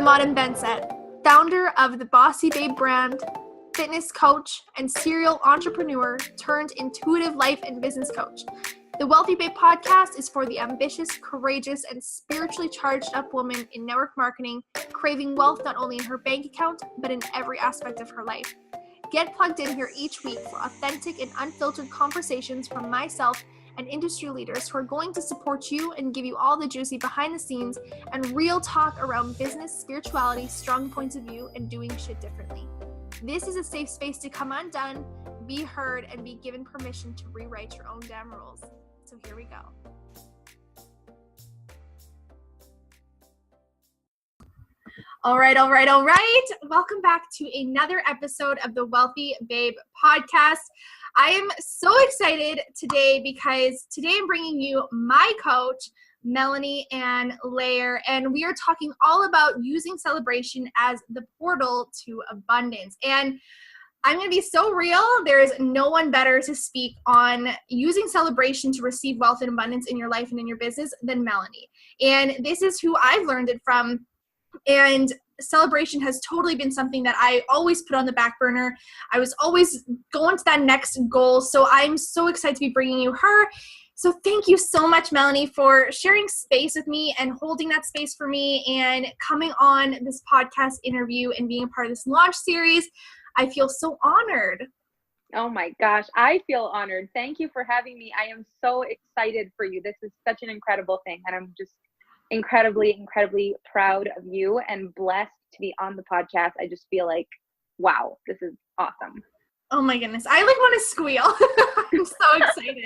I'm Bensette, founder of the Bossy Babe brand, fitness coach, and serial entrepreneur turned intuitive life and business coach. The Wealthy Babe podcast is for the ambitious, courageous, and spiritually charged up woman in network marketing, craving wealth not only in her bank account, but in every aspect of her life. Get plugged in here each week for authentic and unfiltered conversations from myself and industry leaders who are going to support you and give you all the juicy behind the scenes and real talk around business, spirituality, strong points of view, and doing shit differently. This is a safe space to come undone, be heard, and be given permission to rewrite your own damn rules. So here we go. All right. Welcome back to another episode of the Wealthy Babe podcast. I am so excited today because today I'm bringing you my coach, Melanie Ann Layer, and we are talking all about using celebration as the portal to abundance. And I'm going to be so real. There's no one better to speak on using celebration to receive wealth and abundance in your life and in your business than Melanie. And this is who I've learned it from. And celebration has totally been something that I always put on the back burner. I was always going to that next goal. So I'm so excited to be bringing you her. So thank you so much, Melanie, for sharing space with me and holding that space for me and coming on this podcast interview and being a part of this launch series. I feel so honored. Oh my gosh, I feel honored. Thank you for having me. I am so excited for you. This is such an incredible thing. And I'm just incredibly proud of you and blessed to be on the podcast. I just feel like, wow, this is awesome. Oh my goodness. I want to squeal. I'm so excited.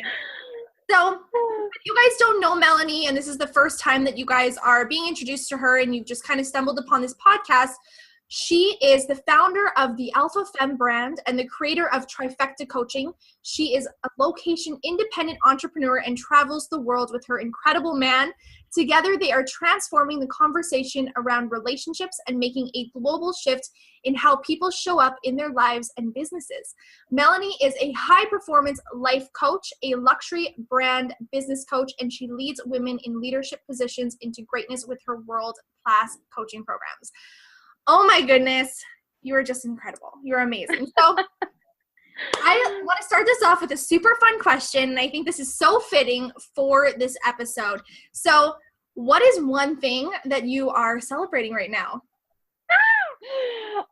So if you guys don't know Melanie, and this is the first time that you guys are being introduced to her and you've just kind of stumbled upon this podcast, she is the founder of the Alpha Femme brand and the creator of Trifecta Coaching. She is a location-independent entrepreneur and travels the world with her incredible man. Together, they are transforming the conversation around relationships and making a global shift in how people show up in their lives and businesses. Melanie is a high-performance life coach, a luxury brand business coach, and she leads women in leadership positions into greatness with her world-class coaching programs. Oh my goodness, you are just incredible. You're amazing. So I want to start this off with a super fun question, and I think this is so fitting for this episode. So what is one thing that you are celebrating right now?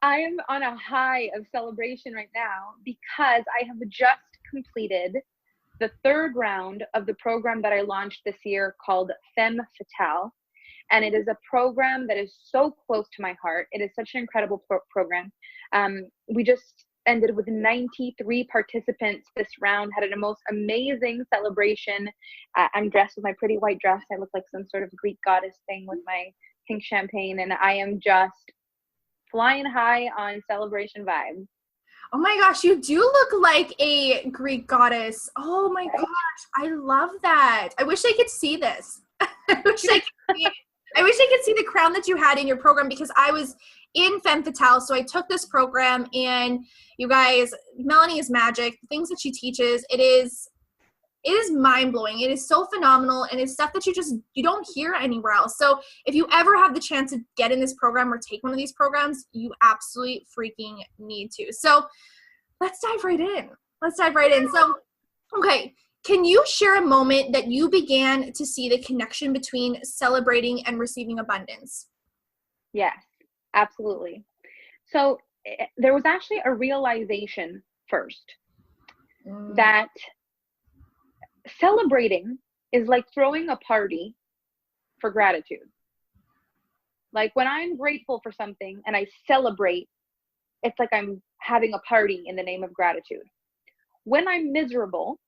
I am on a high of celebration right now because I have just completed the third round of the program that I launched this year called Femme Fatale. And it is a program that is so close to my heart. It is such an incredible program. We just ended with 93 participants this round, had a most amazing celebration. I'm dressed with my pretty white dress. I look like some sort of Greek goddess thing with my pink champagne. And I am just flying high on celebration vibes. Oh my gosh, you do look like a Greek goddess. Oh my gosh, I love that. I wish I could see this. I wish I could see the crown that you had in your program because I was in Femme Fatale. So I took this program and you guys, Melanie is magic. The things that she teaches, it is mind blowing. It is so phenomenal. And it's stuff that you don't hear anywhere else. So if you ever have the chance to get in this program or take one of these programs, you absolutely freaking need to. So let's dive right in. So, okay. Can you share a moment that you began to see the connection between celebrating and receiving abundance? Yes, absolutely. So there was actually a realization first that celebrating is like throwing a party for gratitude. Like when I'm grateful for something and I celebrate, it's like I'm having a party in the name of gratitude. When I'm miserable,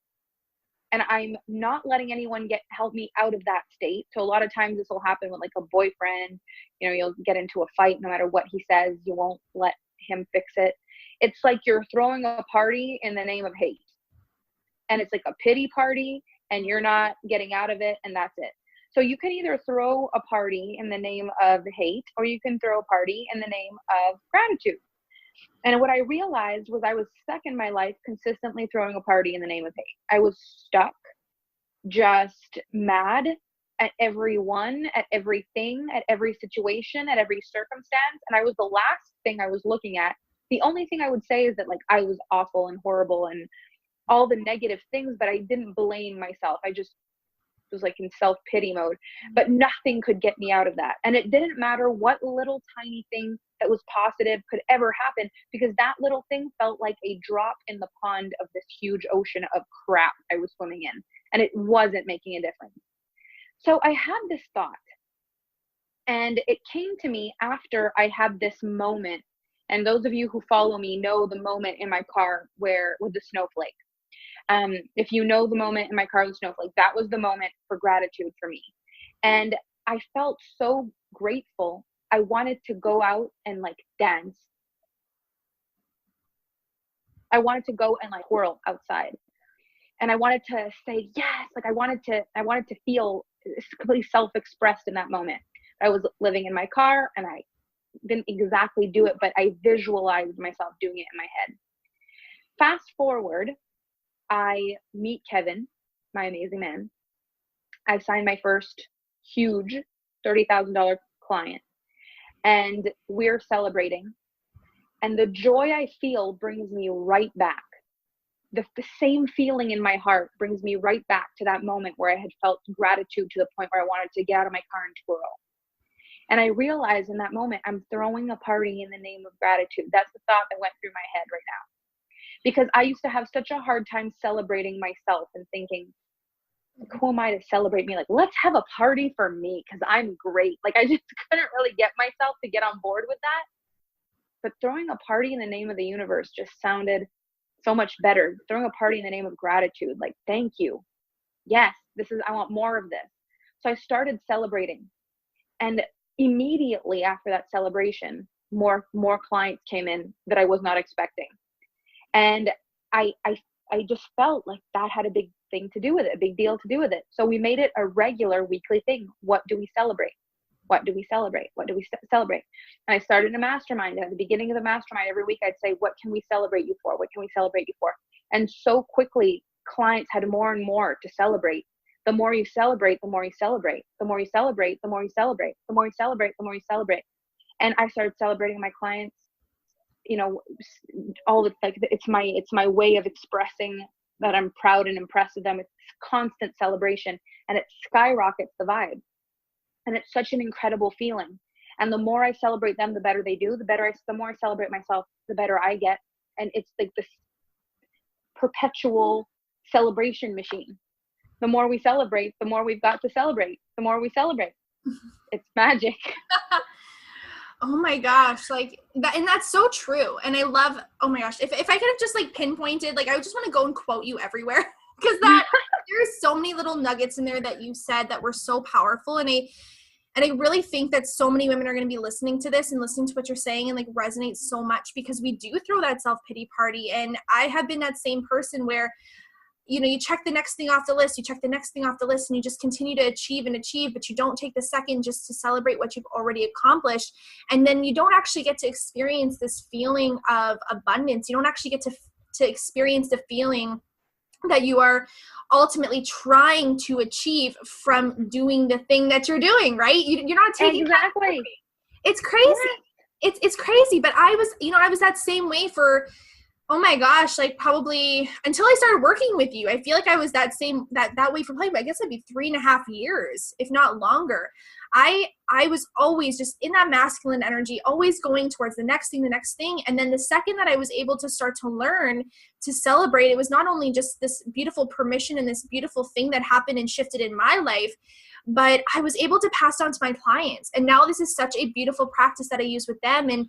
and I'm not letting anyone help me out of that state. So a lot of times this will happen with like a boyfriend, you'll get into a fight no matter what he says, you won't let him fix it. It's like you're throwing a party in the name of hate. And it's like a pity party and you're not getting out of it and that's it. So you can either throw a party in the name of hate or you can throw a party in the name of gratitude. And what I realized was I was stuck in my life consistently throwing a party in the name of hate. I was stuck, just mad at everyone, at everything, at every situation, at every circumstance. And I was the last thing I was looking at. The only thing I would say is that like I was awful and horrible and all the negative things, but I didn't blame myself. I just was like in self-pity mode, but nothing could get me out of that. And it didn't matter what little tiny thing that was positive could ever happen, because that little thing felt like a drop in the pond of this huge ocean of crap I was swimming in, and it wasn't making a difference. So I had this thought, and it came to me after I had this moment. And those of you who follow me know the moment in my car where with the snowflake. If you know the moment in my car with snowflake, that was the moment for gratitude for me. And I felt so grateful. I wanted to go out and like dance. I wanted to go and like whirl outside. And I wanted to say yes. Like I wanted to feel completely self-expressed in that moment. I was living in my car and I didn't exactly do it, but I visualized myself doing it in my head. Fast forward, I meet Kevin, my amazing man. I signed my first huge $30,000 client, and we're celebrating. And the joy I feel brings me right back. The same feeling in my heart brings me right back to that moment where I had felt gratitude to the point where I wanted to get out of my car and twirl. And I realized in that moment, I'm throwing a party in the name of gratitude. That's the thought that went through my head right now. Because I used to have such a hard time celebrating myself and thinking, like, who am I to celebrate me? Like, let's have a party for me because I'm great. Like, I just couldn't really get myself to get on board with that. But throwing a party in the name of the universe just sounded so much better. Throwing a party in the name of gratitude, like, thank you. Yes, I want more of this. So I started celebrating. And immediately after that celebration, more clients came in that I was not expecting. And I just felt like that had a big thing to do with it, a big deal to do with it. So we made it a regular weekly thing. What do we celebrate? What do we celebrate? What do we celebrate? And I started a mastermind. At the beginning of the mastermind, every week I'd say, what can we celebrate you for? What can we celebrate you for? And so quickly, clients had more and more to celebrate. The more you celebrate, the more you celebrate. The more you celebrate, the more you celebrate. The more you celebrate, the more you celebrate. And I started celebrating my clients. You know, all the like, it's my way of expressing that I'm proud and impressed with them. It's constant celebration, and it skyrockets the vibe. And it's such an incredible feeling. And the more I celebrate them, the better they do. The more I celebrate myself, the better I get. And it's like this perpetual celebration machine. The more we celebrate, the more we've got to celebrate. The more we celebrate. It's magic. Oh my gosh, like that, and that's so true. And I love, oh my gosh, if I could have just like pinpointed, like I would just want to go and quote you everywhere, because that there's so many little nuggets in there that you said that were so powerful. And I really think that so many women are going to be listening to this and listening to what you're saying and like resonate so much, because we do throw that self-pity party. And I have been that same person where, you know, you check the next thing off the list, and you just continue to achieve, but you don't take the second just to celebrate what you've already accomplished. And then you don't actually get to experience this feeling of abundance. You don't actually get to experience the feeling that you are ultimately trying to achieve from doing the thing that you're doing, right? You're not taking exactly. It's crazy. Yes. It's crazy. But I was that same way for, oh my gosh, like probably until I started working with you. I feel like I was that way for probably, I guess it'd be 3.5 years, if not longer. I was always just in that masculine energy, always going towards the next thing. And then the second that I was able to start to learn to celebrate, it was not only just this beautiful permission and this beautiful thing that happened and shifted in my life, but I was able to pass on to my clients. And now this is such a beautiful practice that I use with them. And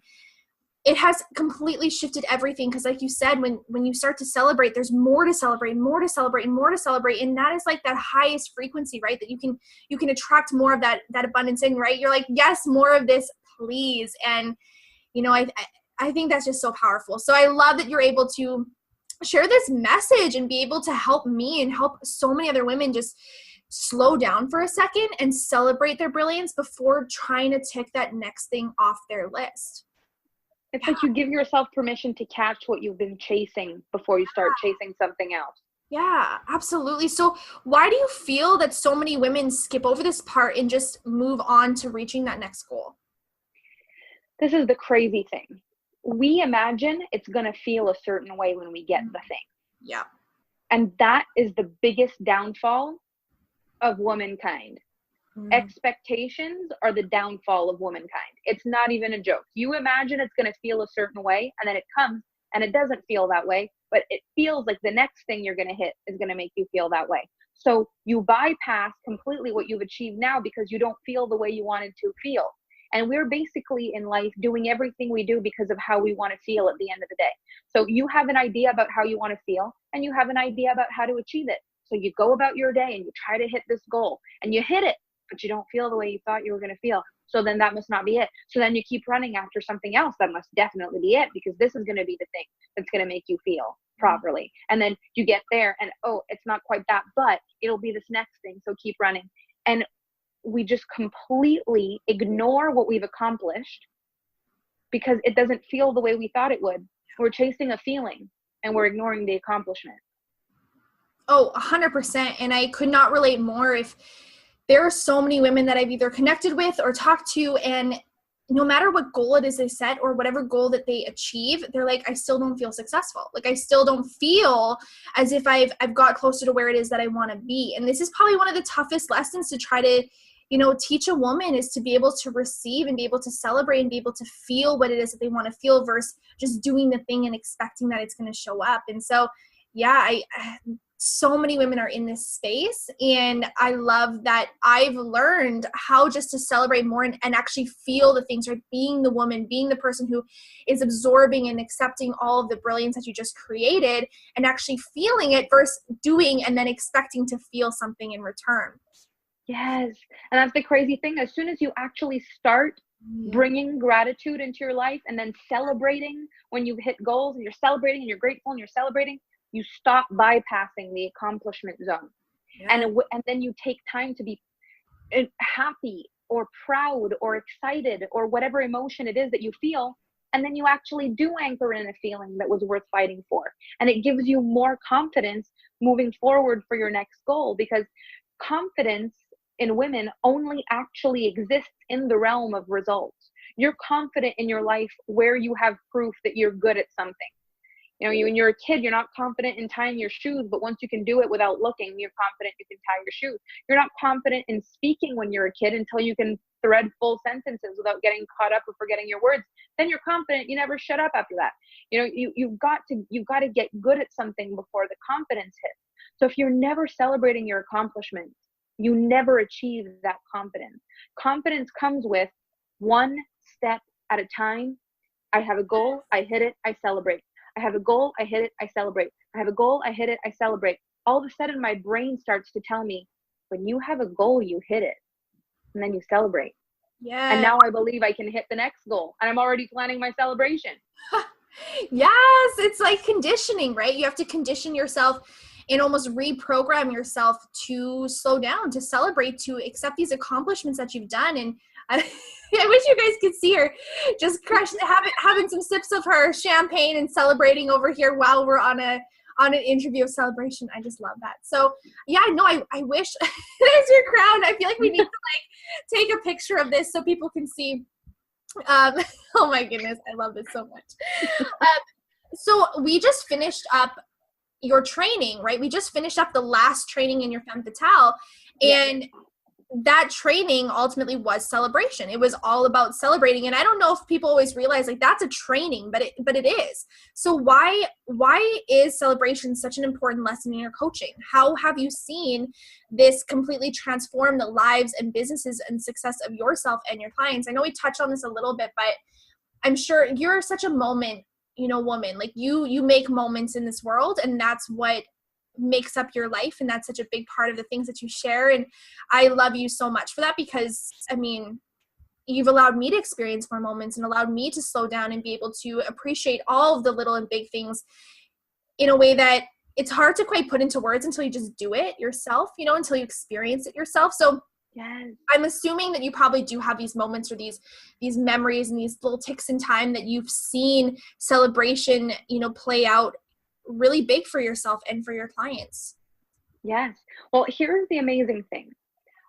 it has completely shifted everything, because like you said, when you start to celebrate, there's more to celebrate. And that is like that highest frequency, right? That you can attract more of that abundance in, right? You're like, yes, more of this, please. And, you know, I think that's just so powerful. So I love that you're able to share this message and be able to help me and help so many other women just slow down for a second and celebrate their brilliance before trying to tick that next thing off their list. It's like you give yourself permission to catch what you've been chasing before you start chasing something else. Yeah, absolutely. So why do you feel that so many women skip over this part and just move on to reaching that next goal? This is the crazy thing. We imagine it's going to feel a certain way when we get the thing. Yeah. And that is the biggest downfall of womankind. Expectations are the downfall of womankind. It's not even a joke. You imagine it's going to feel a certain way, and then it comes and it doesn't feel that way, but it feels like the next thing you're going to hit is going to make you feel that way. So you bypass completely what you've achieved now because you don't feel the way you wanted to feel. And we're basically in life doing everything we do because of how we want to feel at the end of the day. So you have an idea about how you want to feel, and you have an idea about how to achieve it. So you go about your day and you try to hit this goal, and you hit it, but you don't feel the way you thought you were going to feel. So then that must not be it. So then you keep running after something else that must definitely be it, because this is going to be the thing that's going to make you feel properly. And then you get there and, oh, it's not quite that, but it'll be this next thing. So keep running. And we just completely ignore what we've accomplished because it doesn't feel the way we thought it would. We're chasing a feeling and we're ignoring the accomplishment. Oh, 100%. And I could not relate more. If there are so many women that I've either connected with or talked to, and no matter what goal it is they set or whatever goal that they achieve, they're like, I still don't feel successful. Like, I still don't feel as if I've got closer to where it is that I want to be. And this is probably one of the toughest lessons to try to, teach a woman, is to be able to receive and be able to celebrate and be able to feel what it is that they want to feel versus just doing the thing and expecting that it's going to show up. And so, yeah, so many women are in this space, and I love that I've learned how just to celebrate more and actually feel the things, right? Being the woman, being the person who is absorbing and accepting all of the brilliance that you just created and actually feeling it versus doing and then expecting to feel something in return. Yes. And that's the crazy thing. As soon as you actually start bringing gratitude into your life and then celebrating when you hit goals, and you're celebrating and you're grateful and you're celebrating, you stop bypassing the accomplishment zone. Yeah. And then you take time to be happy or proud or excited or whatever emotion it is that you feel. And then you actually do anchor in a feeling that was worth fighting for. And it gives you more confidence moving forward for your next goal, because confidence in women only actually exists in the realm of results. You're confident in your life where you have proof that you're good at something. When you're a kid, you're not confident in tying your shoes, but once you can do it without looking, you're confident you can tie your shoes. You're not confident in speaking when you're a kid until you can thread full sentences without getting caught up or forgetting your words. Then you're confident. You never shut up after that. You've got to get good at something before the confidence hits. So if you're never celebrating your accomplishments, you never achieve that confidence. Confidence comes with one step at a time. I have a goal, I hit it, I celebrate. I have a goal, I hit it, I celebrate. I have a goal, I hit it, I celebrate. All of a sudden, my brain starts to tell me, when you have a goal, you hit it, and then you celebrate. Yeah. And now I believe I can hit the next goal, and I'm already planning my celebration. Yes, it's like conditioning, right? You have to condition yourself and almost reprogram yourself to slow down, to celebrate, to accept these accomplishments that you've done. And I wish you guys could see her just having some sips of her champagne and celebrating over here while we're on an interview of celebration. I just love that. So yeah, no, I wish there's your crown. I feel like we need to take a picture of this so people can see. Oh my goodness, I love this so much. So we just finished up your training, right? We just finished up the last training in your Femme Fatale, and that training ultimately was celebration. It was all about celebrating. And I don't know if people always realize that's a training, but it is. So why is celebration such an important lesson in your coaching? How have you seen this completely transform the lives and businesses and success of yourself and your clients? I know we touched on this a little bit, but I'm sure you're such a moment, woman. Like you make moments in this world, and that's what makes up your life, and that's such a big part of the things that you share. And I love you so much for that, because you've allowed me to experience more moments and allowed me to slow down and be able to appreciate all of the little and big things in a way that it's hard to quite put into words until you just do it yourself, until you experience it yourself. So yes. I'm assuming that you probably do have these moments or these memories and these little ticks in time that you've seen celebration, play out really big for yourself and for your clients. Yes. Well, here's the amazing thing.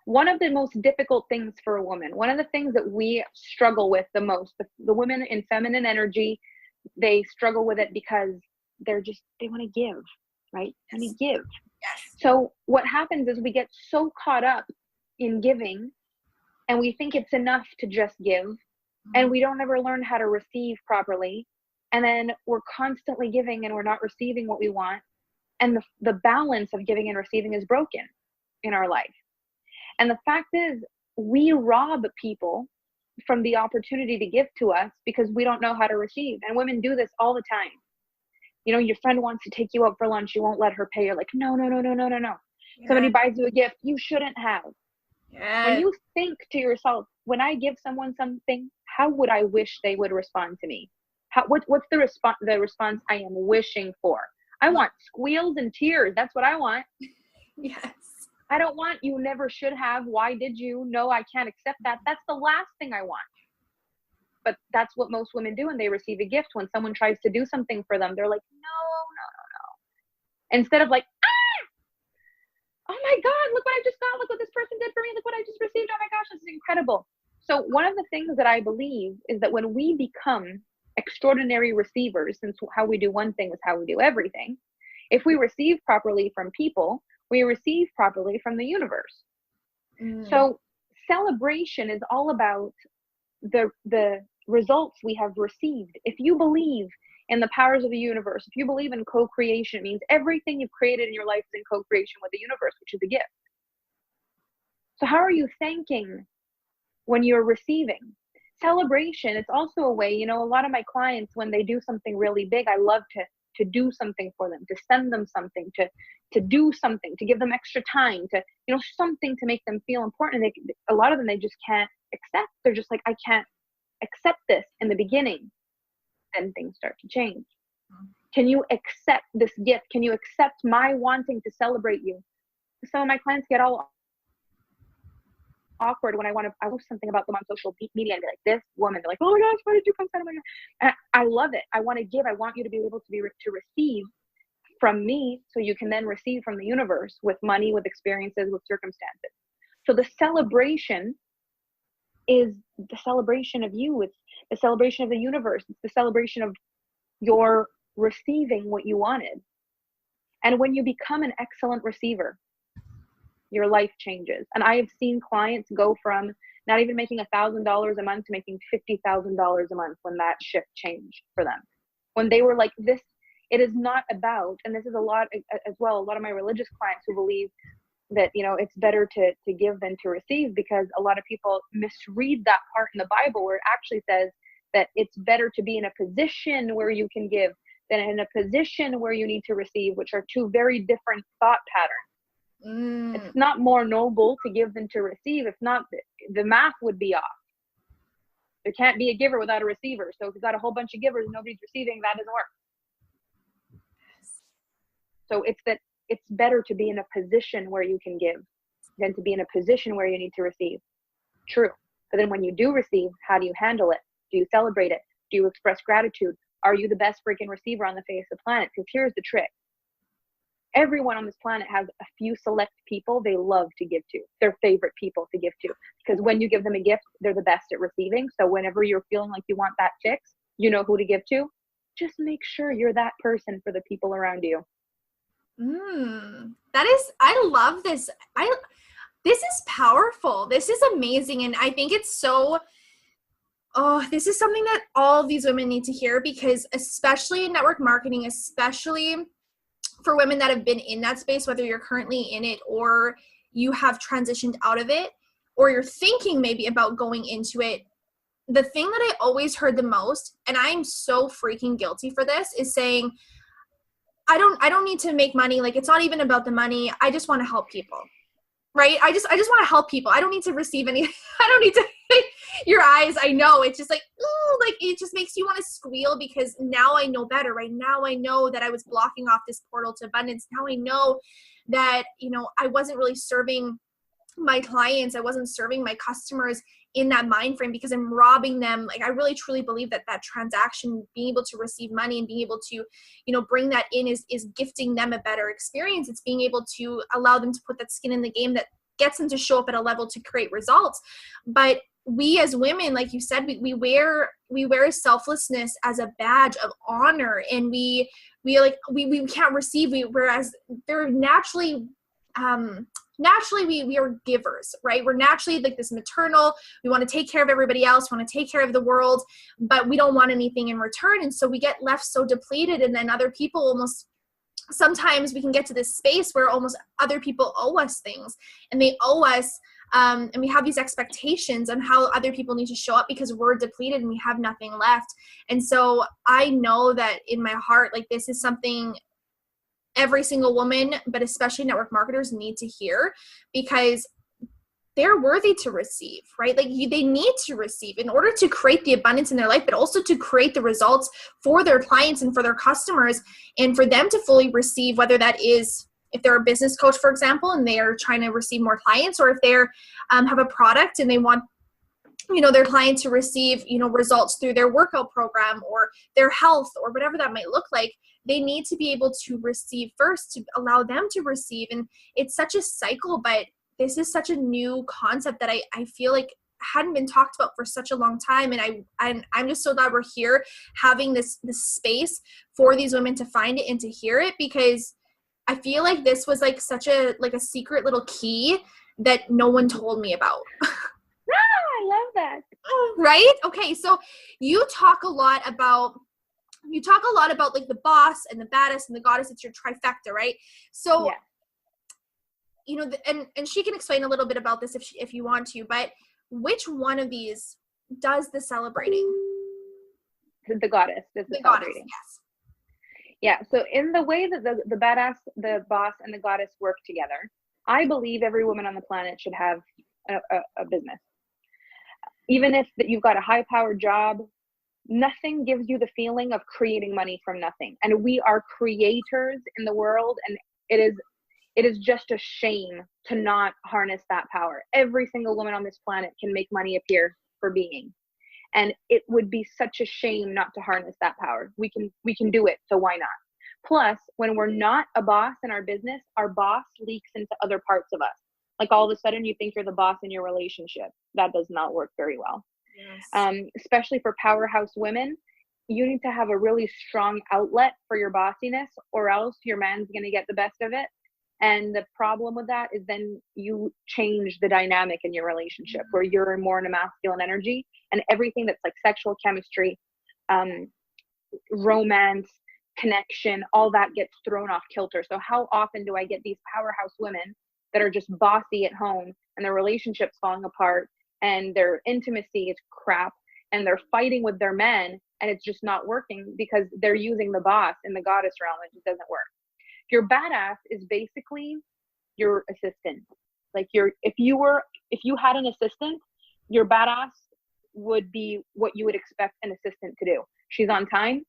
One of the most difficult things for a woman, one of the things that we struggle with the most, the women in feminine energy, they struggle with it because they want to give, right? Yes. And give. Yes. So what happens is we get so caught up in giving, and we think it's enough to just give, and we don't ever learn how to receive properly. And then we're constantly giving and we're not receiving what we want. And the balance of giving and receiving is broken in our life. And the fact is, we rob people from the opportunity to give to us because we don't know how to receive. And women do this all the time. You know, your friend wants to take you out for lunch. You won't let her pay. You're like, no. Yeah. Somebody buys you a gift you shouldn't have. Yes. When you think to yourself, when I give someone something, how would I wish they would respond to me? What's the response I am wishing for? I want squeals and tears. That's what I want. Yes. I don't want you never should have. Why did you? No, I can't accept that. That's the last thing I want. But that's what most women do when they receive a gift. When someone tries to do something for them, they're like, no. Instead of like, oh my God, look what I just got. Look what this person did for me. Look what I just received. Oh my gosh, this is incredible. So one of the things that I believe is that when we become extraordinary receivers, since how we do one thing is how we do everything, if we receive properly from people, we receive properly from the universe. So celebration is all about the results we have received. If you believe in the powers of the universe, if you believe in co-creation, it means everything you've created in your life is in co-creation with the universe, which is a gift. So how are you thanking when you're receiving? Celebration, it's also a way, a lot of my clients, when they do something really big, I love to do something for them, to send them something, to do something, to give them extra time, to, something to make them feel important. A lot of them, they just can't accept. They're just like, I can't accept this in the beginning. Then things start to change. Can you accept this gift? Can you accept my wanting to celebrate you? Some of my clients get all awkward when I post something about them on social media and be like, this woman, they're like, oh my gosh, why did you post that? Oh my God. And I love it. I want to give. I want you to be able to receive from me, so you can then receive from the universe with money, with experiences, with circumstances. So the celebration is the celebration of you. It's the celebration of the universe. It's the celebration of your receiving what you wanted. And when you become an excellent receiver, your life changes. And I have seen clients go from not even making $1,000 a month to making $50,000 a month when that shift changed for them. When they were like, this, it is not about, and this is a lot as well, a lot of my religious clients who believe that, it's better to give than to receive, because a lot of people misread that part in the Bible where it actually says that it's better to be in a position where you can give than in a position where you need to receive, which are two very different thought patterns. It's not more noble to give than to receive. If not, the math would be off. There can't be a giver without a receiver. So if you've got a whole bunch of givers and nobody's receiving, that doesn't work. So it's better to be in a position where you can give than to be in a position where you need to receive. True. But then when you do receive, how do you handle it? Do you celebrate it? Do you express gratitude? Are you the best freaking receiver on the face of the planet? Because here's the trick. Everyone on this planet has a few select people they love to give to, their favorite people to give to. Because when you give them a gift, they're the best at receiving. So whenever you're feeling like you want that fix, you know who to give to. Just make sure you're that person for the people around you. I love this. This is powerful. This is amazing. And I think it's this is something that all of these women need to hear, because especially in network marketing, especially for women that have been in that space, whether you're currently in it or you have transitioned out of it, or you're thinking maybe about going into it, the thing that I always heard the most, and I'm so freaking guilty for this, is saying, I don't need to make money. Like, it's not even about the money. I just want to help people. Right? I just want to help people. I don't need to receive any. I don't need to. Your eyes, I know. It's just like, ooh, like it just makes you want to squeal, because now I know better. Right now I know that I was blocking off this portal to abundance. Now I know that, I wasn't really serving my clients, I wasn't serving my customers in that mind frame, because I'm robbing them. Like, I really truly believe that that transaction, being able to receive money and being able to, you know, bring that in is gifting them a better experience. It's being able to allow them to put that skin in the game that gets them to show up at a level to create results. But we as women, like you said, we wear selflessness as a badge of honor, and we can't receive. Whereas they're naturally we are givers, right? We're naturally like this maternal, we want to take care of everybody else, want to take care of the world, but we don't want anything in return. And so we get left so depleted, and then other people almost, sometimes we can get to this space where almost other people owe us things, and they owe us, and we have these expectations on how other people need to show up because we're depleted and we have nothing left. And so I know that in my heart, like, this is something every single woman, but especially network marketers, need to hear, because they're worthy to receive, right? Like, they need to receive in order to create the abundance in their life, but also to create the results for their clients and for their customers, and for them to fully receive, whether that is, if they're a business coach, for example, and they are trying to receive more clients, or if they're have a product and they want, you know, their client to receive, you know, results through their workout program or their health or whatever that might look like, they need to be able to receive first to allow them to receive. And it's such a cycle, but this is such a new concept that I feel like hadn't been talked about for such a long time. And I'm just so glad we're here having this space for these women to find it and to hear it, because I feel like this was like such a secret little key that no one told me about. I love that. Right? Okay. So you talk a lot about like the boss and the badass and the goddess. It's your trifecta, right? So, yeah. You know, and she can explain a little bit about this if you want to, but which one of these does the celebrating? The goddess does the celebrating. Yes. Yeah. So in the way that the badass, the boss, and the goddess work together, I believe every woman on the planet should have a business. Even if you've got a high-powered job, nothing gives you the feeling of creating money from nothing. And we are creators in the world, and it is just a shame to not harness that power. Every single woman on this planet can make money appear for being. And it would be such a shame not to harness that power. We can do it, so why not? Plus, when we're not a boss in our business, our boss leaks into other parts of us. Like, all of a sudden you think you're the boss in your relationship. That does not work very well. Yes. Especially for powerhouse women, you need to have a really strong outlet for your bossiness, or else your man's going to get the best of it. And the problem with that is then you change the dynamic in your relationship, where you're more in a masculine energy, and everything that's like sexual chemistry, romance, connection, all that gets thrown off kilter. So how often do I get these powerhouse women that are just bossy at home, and their relationship's falling apart, and their intimacy is crap, and they're fighting with their men, and it's just not working because they're using the boss in the goddess realm, and it just doesn't work. Your badass is basically your assistant. Like, if you had an assistant, your badass would be what you would expect an assistant to do. She's on time.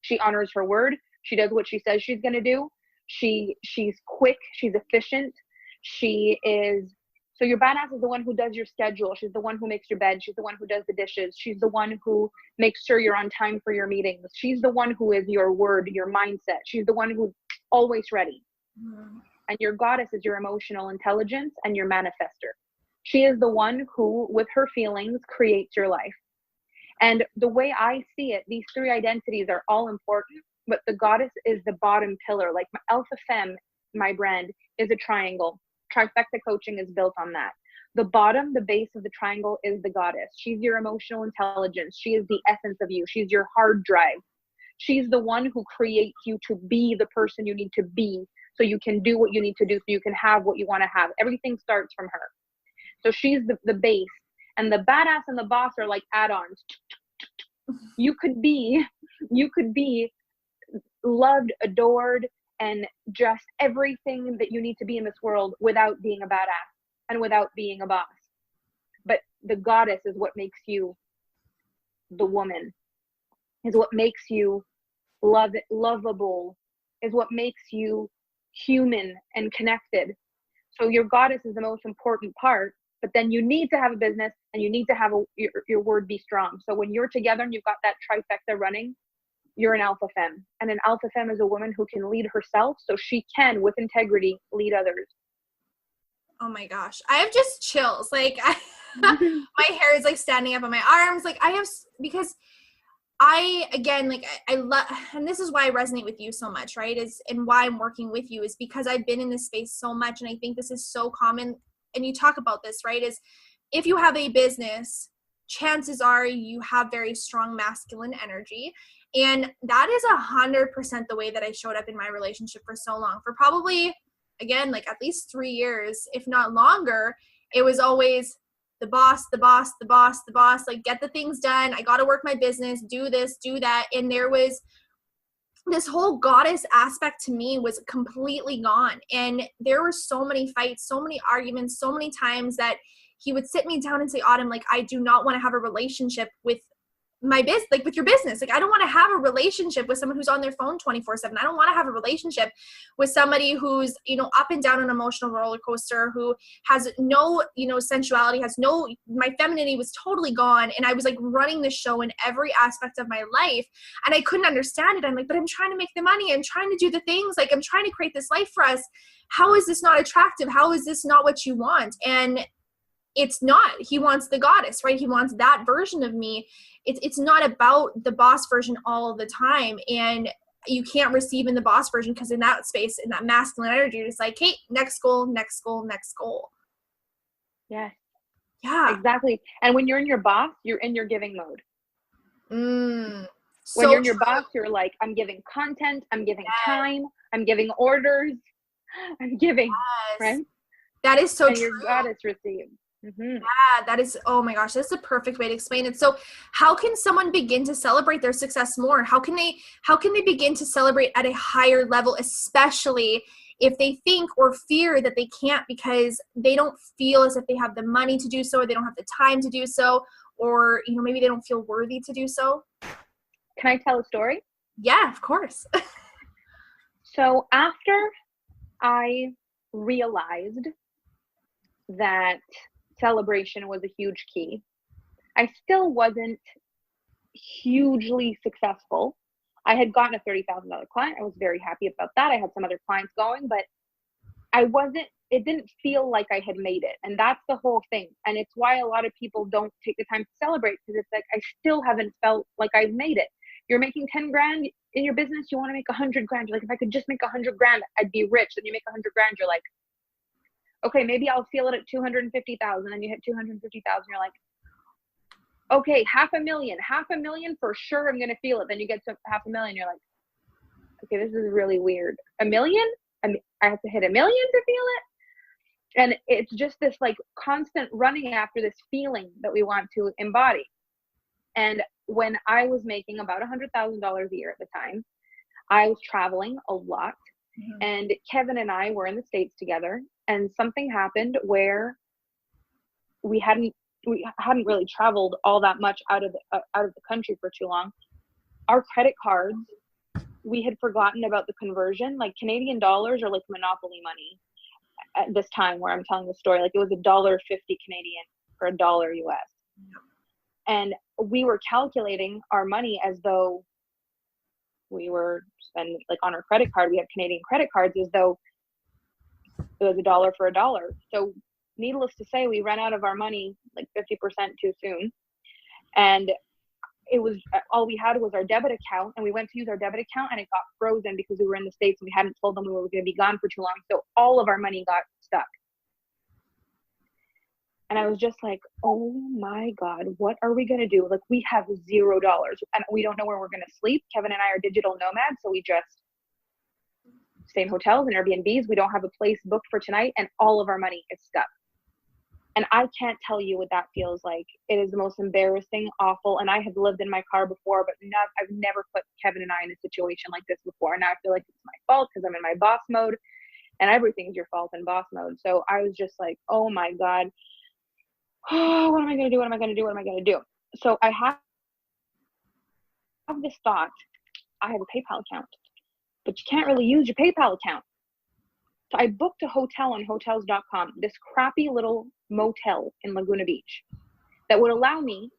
She honors her word. She does what she says she's going to do. She's quick. She's efficient. So your badass is the one who does your schedule. She's the one who makes your bed. She's the one who does the dishes. She's the one who makes sure you're on time for your meetings. She's the one who is your word, your mindset. She's the one who's always ready. And your goddess is your emotional intelligence and your manifester. She is the one who, with her feelings, creates your life. And the way I see it, these three identities are all important, but the goddess is the bottom pillar. Like, my Alpha Femme, my brand, is a triangle. Trifecta coaching is built on that. The bottom, the base of the triangle, is the goddess. She's your emotional intelligence. She is the essence of you. She's your hard drive. She's the one who creates you to be the person you need to be, so you can do what you need to do, so you can have what you want to have. Everything starts from her. So she's the base. And the badass and the boss are like add-ons. You could be loved, adored, and just everything that you need to be in this world without being a badass and without being a boss. But the goddess is what makes you the woman, is what makes you lovable, is what makes you human and connected. So your goddess is the most important part, but then you need to have a business and you need to have your word be strong. So when you're together and you've got that trifecta running, you're an alpha femme. And an alpha femme is a woman who can lead herself so she can, with integrity, lead others. Oh my gosh. I have just chills. Like, my hair is like standing up on my arms. Like, because again, like I love, and this is why I resonate with you so much, right? And why I'm working with you is because I've been in this space so much. And I think this is so common. And you talk about this, right? Is if you have a business, chances are you have very strong masculine energy. And that is 100% the way that I showed up in my relationship for so long. For probably, again, like at least 3 years, if not longer, it was always the boss, the boss, the boss, the boss, like get the things done. I got to work my business, do this, do that. And there was this whole goddess aspect to me was completely gone. And there were so many fights, so many arguments, so many times that he would sit me down and say, Autumn, like, I do not want to have a relationship with my business, like with your business. Like, I don't want to have a relationship with someone who's on their phone 24/7. I don't want to have a relationship with somebody who's, up and down an emotional roller coaster, who has no, sensuality, my femininity was totally gone. And I was like running the show in every aspect of my life. And I couldn't understand it. I'm like, but I'm trying to make the money. I'm trying to do the things. Like, I'm trying to create this life for us. How is this not attractive? How is this not what you want? And it's not. He wants the goddess, right? He wants that version of me. It's not about the boss version all the time. And you can't receive in the boss version because in that space, in that masculine energy, you're just like, hey, next goal, next goal, next goal. Yes. Yeah. Exactly. And when you're in your boss, you're in your giving mode. When you're in your boss, you're like, I'm giving content, I'm giving time, I'm giving orders, I'm giving, right? That is so and true. Your goddess receives. Yeah, that is, oh my gosh, that's a perfect way to explain it. So how can someone begin to celebrate their success more? How can they begin to celebrate at a higher level, especially if they think or fear that they can't because they don't feel as if they have the money to do so, or they don't have the time to do so, or, maybe they don't feel worthy to do so? Can I tell a story? Yeah, of course. So after I realized that celebration was a huge key, I still wasn't hugely successful. I had gotten a $30,000 client. I was very happy about that. I had some other clients going, but it didn't feel like I had made it. And that's the whole thing. And it's why a lot of people don't take the time to celebrate, because it's like, I still haven't felt like I've made it. You're making 10 grand in your business. You want to make 100 grand. You're like, if I could just make 100 grand, I'd be rich. Then you make 100 grand. You're like, okay, maybe I'll feel it at 250,000, and you hit 250,000. You're like, okay, $500,000 for sure. I'm going to feel it. Then you get to $500,000. You're like, okay, this is really weird. $1 million? I have to hit $1 million to feel it. And it's just this like constant running after this feeling that we want to embody. And when I was making about $100,000 a year at the time, I was traveling a lot. Mm-hmm. And Kevin and I were in the States together, and something happened where we hadn't really traveled all that much out of the country for too long. Our credit cards, we had forgotten about the conversion. Like, Canadian dollars are like monopoly money at this time where I'm telling the story. Like, it was $1.50 Canadian for $1 US. And we were calculating our money as though we were spending, like, on our credit card, we have Canadian credit cards, as though it was $1 for $1. So needless to say, we ran out of our money like 50% too soon. And it was, all we had was our debit account, and we went to use our debit account and it got frozen because we were in the States and we hadn't told them we were going to be gone for too long. So all of our money got stuck. And I was just like, oh my God, what are we going to do? Like, we have $0 and we don't know where we're going to sleep. Kevin and I are digital nomads. So we just stay in hotels and Airbnbs. We don't have a place booked for tonight, and all of our money is stuck. And I can't tell you what that feels like. It is the most embarrassing, awful. And I have lived in my car before, but I've never put Kevin and I in a situation like this before. And now I feel like it's my fault because I'm in my boss mode, and everything's your fault in boss mode. So I was just like, oh my God, oh, what am I going to do? What am I going to do? What am I going to do? So I have this thought. I have a PayPal account, but you can't really use your PayPal account. So I booked a hotel on hotels.com, this crappy little motel in Laguna Beach that would allow me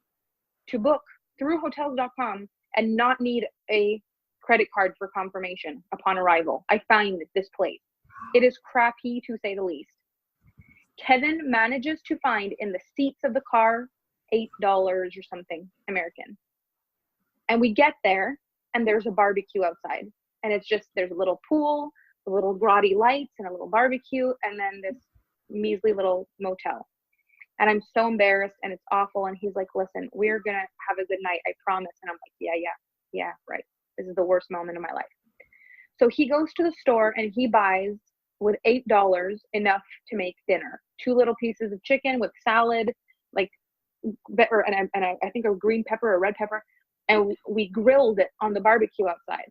to book through hotels.com and not need a credit card for confirmation upon arrival. I find this place. It is crappy to say the least. Kevin manages to find in the seats of the car $8 or something American. And we get there and there's a barbecue outside. And it's just, there's a little pool, a little grotty lights and a little barbecue, and then this measly little motel. And I'm so embarrassed and it's awful. And he's like, listen, we're going to have a good night, I promise. And I'm like, yeah, right. This is the worst moment of my life. So he goes to the store and he buys with $8 enough to make dinner. 2 little pieces of chicken with salad, like, and I think a green pepper or red pepper. And we grilled it on the barbecue outside.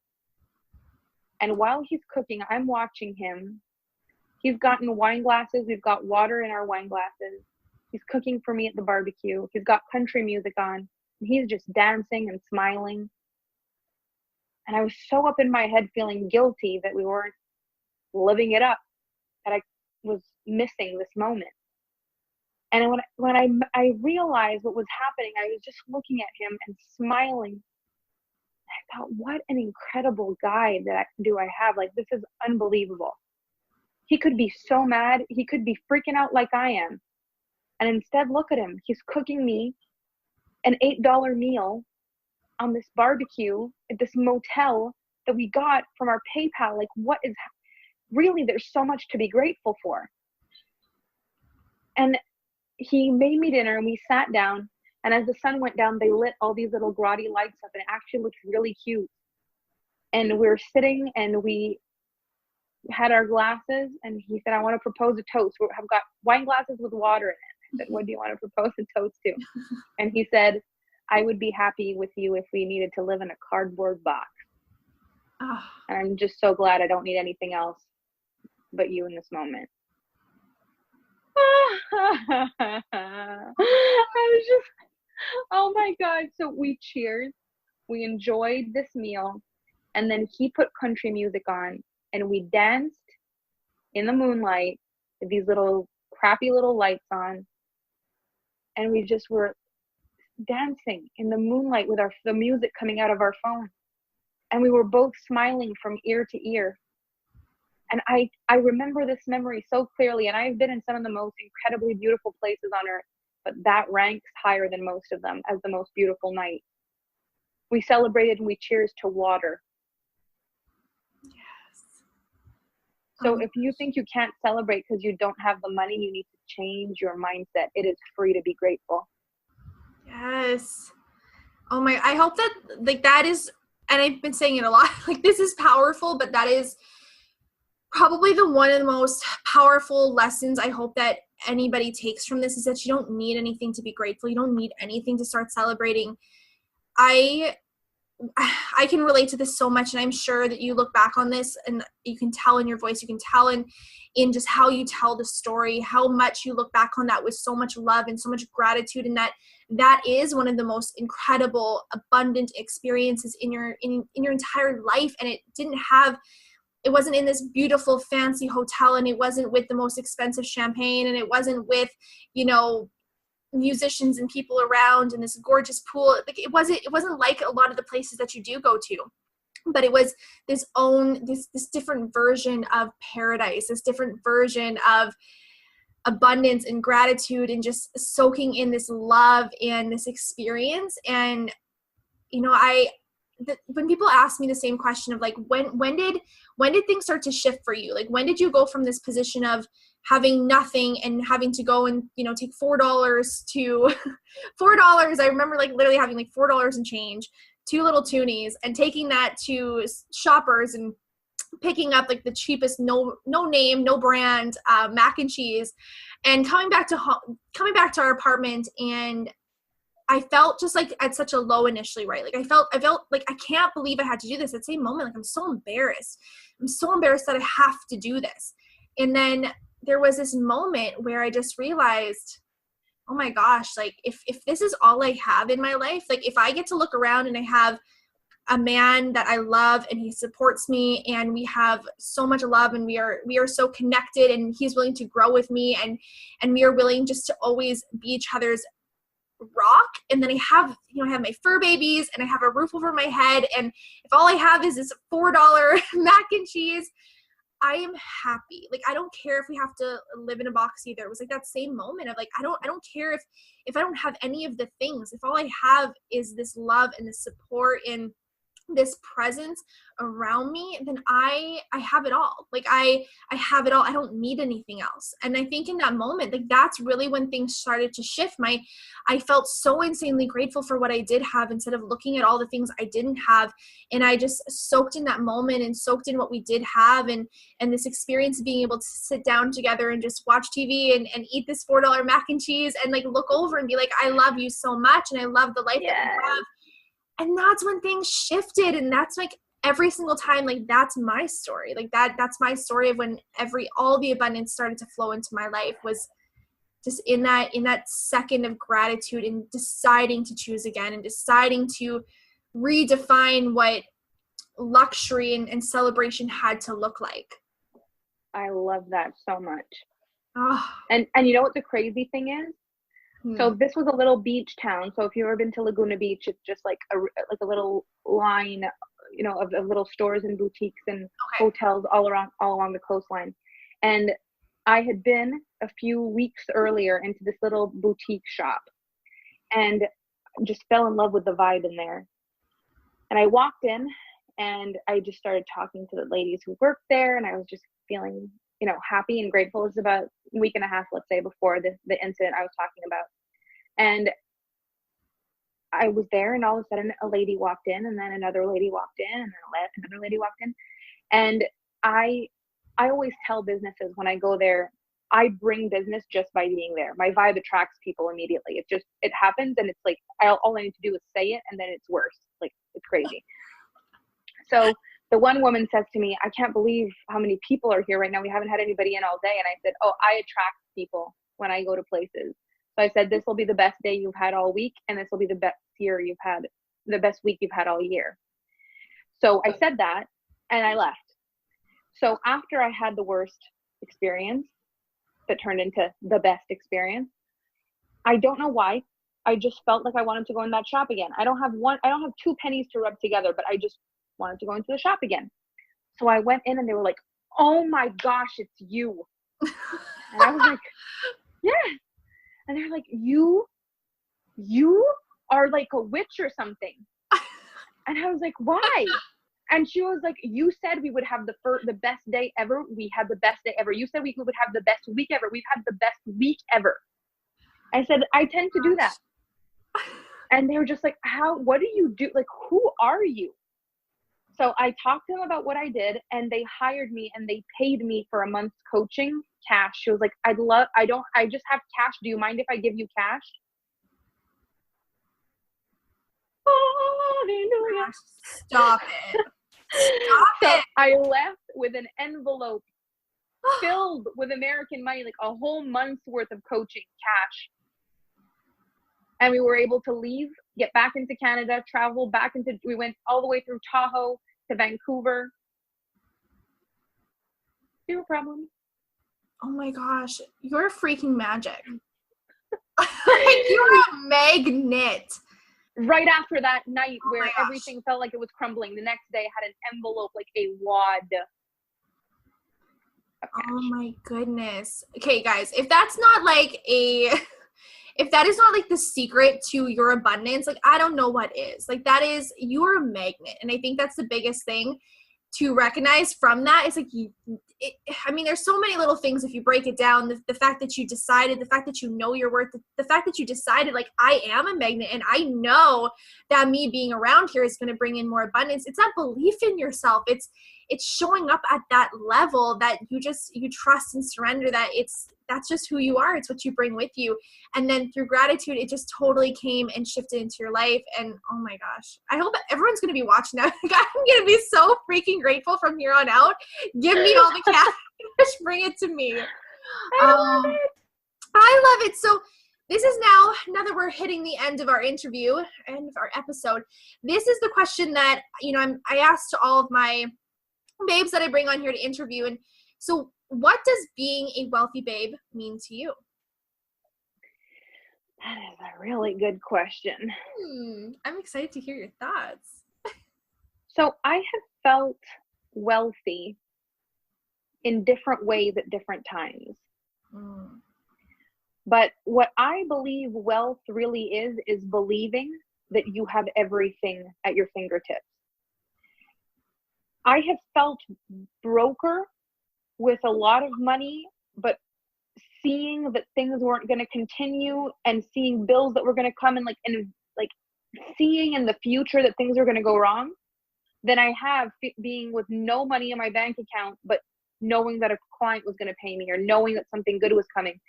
And while he's cooking, I'm watching him. He's gotten wine glasses. We've got water in our wine glasses. He's cooking for me at the barbecue. He's got country music on. And he's just dancing and smiling. And I was so up in my head feeling guilty that we weren't living it up, that I was missing this moment. And when I realized what was happening, I was just looking at him and smiling. I thought, what an incredible guy do I have. Like, this is unbelievable. He could be so mad. He could be freaking out like I am. And instead, look at him. He's cooking me an $8 meal on this barbecue at this motel that we got from our PayPal. Like, really, there's so much to be grateful for. And he made me dinner and we sat down, and as the sun went down, they lit all these little grotty lights up and it actually looked really cute. And we were sitting and we had our glasses, and he said, I want to propose a toast. I've got wine glasses with water in it. I said, what do you want to propose a toast to? And he said, I would be happy with you if we needed to live in a cardboard box. Oh. And I'm just so glad I don't need anything else but you in this moment. I was just, oh my God. So we cheered, we enjoyed this meal, and then he put country music on and we danced in the moonlight with these little crappy little lights on, and we just were dancing in the moonlight with the music coming out of our phone, and we were both smiling from ear to ear. And I remember this memory so clearly, and I've been in some of the most incredibly beautiful places on earth, but that ranks higher than most of them as the most beautiful night. We celebrated and we cheers to water. Yes. So if you think you can't celebrate because you don't have the money, you need to change your mindset. It is free to be grateful. Yes. Oh my, I hope that, like, that is, and I've been saying it a lot, like, this is powerful, but that is probably one of the most powerful lessons I hope that anybody takes from this, is that you don't need anything to be grateful. You don't need anything to start celebrating. I can relate to this so much, and I'm sure that you look back on this and you can tell in your voice, you can tell in just how you tell the story, how much you look back on that with so much love and so much gratitude, and that is one of the most incredible, abundant experiences in your entire life. And it wasn't in this beautiful fancy hotel, and it wasn't with the most expensive champagne, and it wasn't with, musicians and people around and this gorgeous pool. Like, it wasn't like a lot of the places that you do go to, but it was this different version of paradise, this different version of abundance and gratitude, and just soaking in this love and this experience. And when people ask me the same question of, like, when did things start to shift for you? Like, when did you go from this position of having nothing and having to go and, take $4 to $4. I remember, like, literally having like $4 and change, 2 little toonies, and taking that to Shoppers and picking up like the cheapest, no name, no brand, mac and cheese, and coming back to our apartment. And I felt just like at such a low initially, right? Like I felt like I can't believe I had to do this. At the same moment, like, I'm so embarrassed. I'm so embarrassed that I have to do this. And then there was this moment where I just realized, oh my gosh, like if this is all I have in my life, like if I get to look around and I have a man that I love, and he supports me, and we have so much love, and we are so connected, and he's willing to grow with me, and we are willing just to always be each other's rock. And then I have my fur babies, and I have a roof over my head, and if all I have is this $4 mac and cheese, I am happy. Like, I don't care if we have to live in a box either. It was like that same moment of like, I don't care if I don't have any of the things. If all I have is this love and this support and this presence around me, then I have it all. Like, I have it all. I don't need anything else. And I think in that moment, like, that's really when things started to shift. I felt so insanely grateful for what I did have, instead of looking at all the things I didn't have. And I just soaked in that moment and soaked in what we did have, and this experience of being able to sit down together and just watch TV and eat this $4 mac and cheese, and like look over and be like, I love you so much, and I love the life that we have. And that's when things shifted. And that's like every single time, like, that's my story. Like that's my story of when all the abundance started to flow into my life, was just in that second of gratitude, and deciding to choose again, and deciding to redefine what luxury and celebration had to look like. I love that so much. Oh. And you know what the crazy thing is? So this was a little beach town. So if you've ever been to Laguna Beach, it's just like a little line, of little stores and boutiques and hotels all along the coastline. And I had been a few weeks earlier into this little boutique shop, and just fell in love with the vibe in there. And I walked in, and I just started talking to the ladies who worked there, and I was just feeling happy and grateful. It was about a week and a half, let's say, before the incident I was talking about. And I was there, and all of a sudden a lady walked in, and then another lady walked in, and then another lady walked in. And I always tell businesses when I go there, I bring business just by being there. My vibe attracts people immediately. It happens, and it's like, all I need to do is say it, and then it's worse. Like, it's crazy. So the one woman says to me, I can't believe how many people are here right now. We haven't had anybody in all day. And I said, oh, I attract people when I go to places. So I said, this will be the best day you've had all week, and this will be the best the best week you've had all year. So I said that, and I left. So after I had the worst experience that turned into the best experience, I don't know why, I just felt like I wanted to go in that shop again. I don't have 2 pennies to rub together, but I just wanted to go into the shop again. So I went in, and they were like, oh my gosh, it's you. And I was like, yeah. And they're like, you are like a witch or something. And I was like, why? And she was like, you said we would have the best day ever. We had the best day ever. You said we would have the best week ever. We've had the best week ever. I said, I tend to do that. And they were just like, what do you do? Like, who are you? So I talked to them about what I did, and they hired me, and they paid me for a month's coaching cash. She was like, I just have cash. Do you mind if I give you cash? Hallelujah. Stop it. So I left with an envelope filled with American money, like a whole month's worth of coaching cash. And we were able to leave, get back into Canada, we went all the way through Tahoe to Vancouver. Zero problem. Oh my gosh, you're freaking magic. Like, you're a magnet. Right after that night where everything felt like it was crumbling, the next day I had an envelope, like a wad. Oh my goodness. Okay, guys, if that is not like the secret to your abundance, like, I don't know what is. Like, you're a magnet. And I think that's the biggest thing to recognize from that. Is like, there's so many little things if you break it down. The fact that you decided, the fact that you know your worth, the fact that you decided, like, I am a magnet, and I know that me being around here is going to bring in more abundance. It's that belief in yourself. It's showing up at that level that you trust and surrender that that's just who you are. It's what you bring with you. And then through gratitude, it just totally came and shifted into your life. And oh my gosh, I hope everyone's going to be watching that. I'm going to be so freaking grateful from here on out. Give me all the cash. Bring it to me. I love it. So This is now that we're hitting the end of our interview, end of our episode, this is the question that, I asked to all of my babes that I bring on here to interview. And so what does being a wealthy babe mean to you? That is a really good question. I'm excited to hear your thoughts. So I have felt wealthy in different ways at different times. But what I believe wealth really is believing that you have everything at your fingertips. I have felt broker with a lot of money, but seeing that things weren't going to continue and seeing bills that were going to come and seeing in the future that things are going to go wrong, than I have being with no money in my bank account, but knowing that a client was going to pay me or knowing that something good was coming.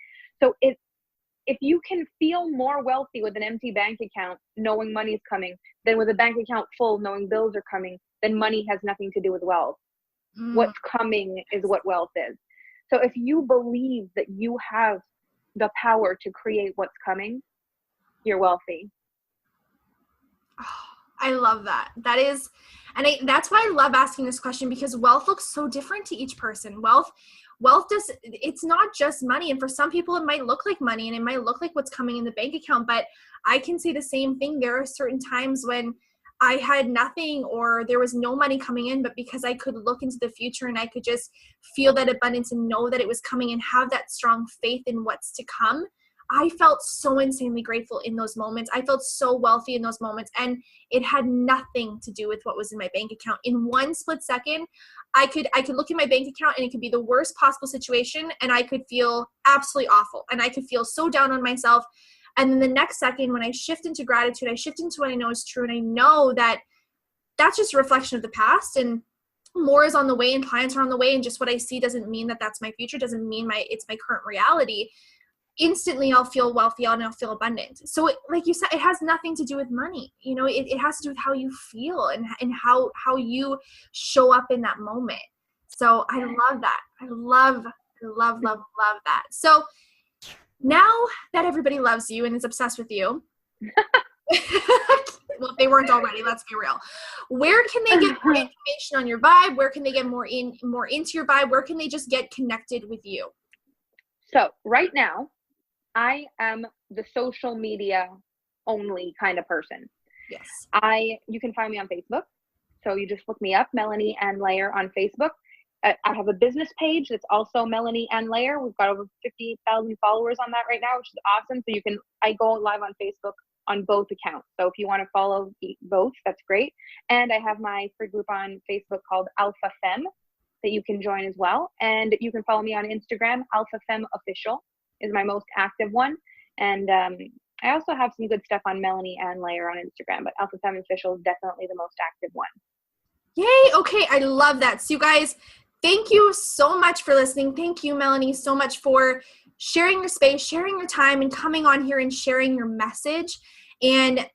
So if you can feel more wealthy with an empty bank account, knowing money is coming, than with a bank account full, knowing bills are coming, then money has nothing to do with wealth. What's coming is what wealth is. So if you believe that you have the power to create what's coming, you're wealthy. Oh, I love that. That's why I love asking this question, because wealth looks so different to each person. Wealth it's not just money. And for some people it might look like money and it might look like what's coming in the bank account, but I can say the same thing. There are certain times when I had nothing or there was no money coming in, but because I could look into the future and I could just feel that abundance and know that it was coming and have that strong faith in what's to come, I felt so insanely grateful in those moments. I felt so wealthy in those moments, and it had nothing to do with what was in my bank account. In one split second, I could look at my bank account and it could be the worst possible situation and I could feel absolutely awful and I could feel so down on myself. And then the next second, when I shift into gratitude, I shift into what I know is true, and I know that that's just a reflection of the past, and more is on the way and clients are on the way, and just what I see doesn't mean that that's my future, doesn't mean it's my current reality. Instantly I'll feel wealthy and I'll feel abundant. So like you said, it has nothing to do with money. It has to do with how you feel and how you show up in that moment. So I love that. I love that. So now that everybody loves you and is obsessed with you, well, if they weren't already, let's be real. Where can they get more information on your vibe? Where can they get more into your vibe? Where can they just get connected with you? So right now, I am the social media only kind of person. Yes. You can find me on Facebook. So you just look me up, Melanie Ann Layer on Facebook. I have a business page that's also Melanie Ann Layer. We've got over 50,000 followers on that right now, which is awesome. So I go live on Facebook on both accounts. So if you want to follow both, that's great. And I have my free group on Facebook called Alpha Femme that you can join as well. And you can follow me on Instagram. Alpha Femme Official is my most active one. And I also have some good stuff on Melanie Ann Layer on Instagram, but Alpha Femme Official is definitely the most active one. Yay. Okay. I love that. So you guys, thank you so much for listening. Thank you, Melanie, so much for sharing your space, sharing your time, and coming on here and sharing your message and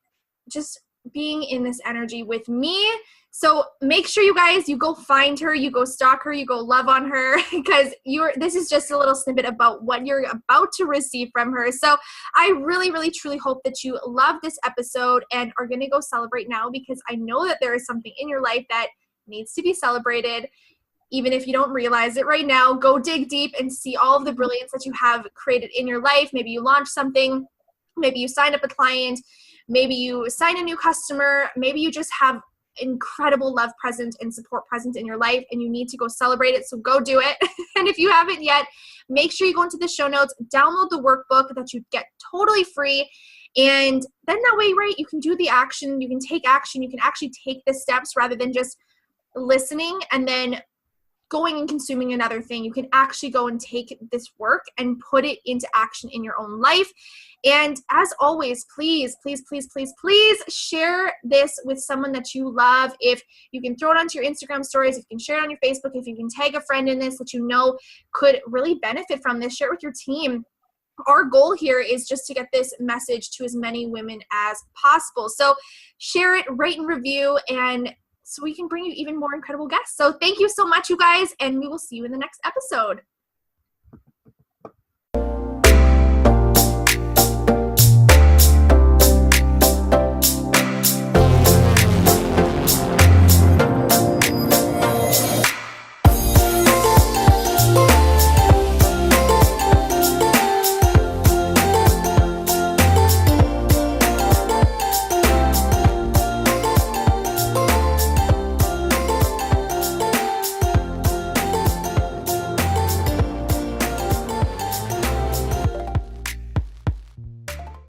just being in this energy with me. So make sure you guys, you go find her, you go stalk her, you go love on her, because this is just a little snippet about what you're about to receive from her. So I really, really, truly hope that you love this episode and are going to go celebrate now, because I know that there is something in your life that needs to be celebrated. Even if you don't realize it right now, go dig deep and see all of the brilliance that you have created in your life. Maybe you launched something, maybe you signed up a client, maybe you signed a new customer, maybe you just have incredible love present and support present in your life and you need to go celebrate it. So go do it. And if you haven't yet, make sure you go into the show notes, download the workbook that you get totally free. And then that way, right, you can do the action, you can take action, you can actually take the steps rather than just listening and then going and consuming another thing. You can actually go and take this work and put it into action in your own life. And as always, please, please, please, please, please share this with someone that you love. If you can throw it onto your Instagram stories, if you can share it on your Facebook, if you can tag a friend in this that you know could really benefit from this, share it with your team. Our goal here is just to get this message to as many women as possible. So share it, rate and review, and so we can bring you even more incredible guests. So thank you so much, you guys, and we will see you in the next episode.